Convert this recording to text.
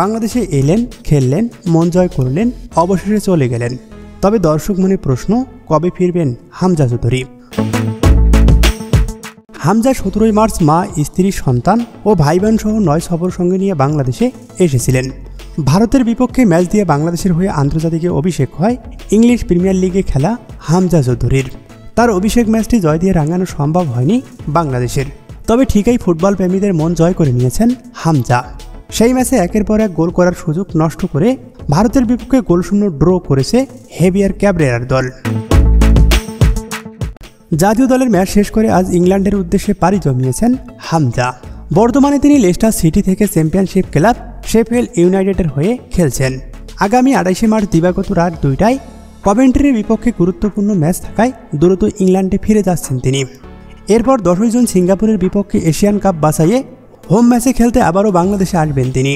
বাংলাদেশে এলেন, খেললেন, মন জয় করলেন, অবশেষে চলে গেলেন। তবে দর্শক মনে প্রশ্ন, কবে ফিরবেন হামজা চৌধুরী? হামজা 17 মার্চ মা, স্ত্রী, সন্তান ও ভাইবোন সহ 9 সফর সঙ্গে নিয়ে বাংলাদেশে এসেছিলেন। ভারতের বিপক্ষে ম্যাচ দিয়ে বাংলাদেশের হয়ে আন্তর্জাতিকে অভিষেক হয় ইংলিশ প্রিমিয়ার লিগে খেলা হামজা চৌধুরীর। তার অভিষেক ম্যাচটি জয় দিয়ে রাঙানো সম্ভব হয়নি বাংলাদেশের। তবে ঠিকই ফুটবল প্রেমীদের মন জয় করে নিয়েছেন হামজা। সেই ম্যাচে একের পর এক গোল করার সুযোগ নষ্ট করে ভারতের বিপক্ষে গোলশূন্য ড্র করেছে হেভিয়ার ক্যাবরেরার দল। জাতীয় দলের ম্যাচ শেষ করে আজ ইংল্যান্ডের উদ্দেশ্যে পাড়ি জমিয়েছেন হামজা। বর্তমানে তিনি লেস্টার সিটি থেকে চ্যাম্পিয়নশিপ ক্লাব শেফিল্ড ইউনাইটেডের হয়ে খেলছেন। আগামী 28 মার্চ দিবাগত রাত 2টায় কভেন্ট্রির বিপক্ষে গুরুত্বপূর্ণ ম্যাচ থাকায় দ্রুত ইংল্যান্ডে ফিরে যাচ্ছেন তিনি। এরপর 10 জুন সিঙ্গাপুরের বিপক্ষে এশিয়ান কাপ বাছাইয়ে হোম ম্যাচে খেলতে আবারও বাংলাদেশে আসবেন তিনি।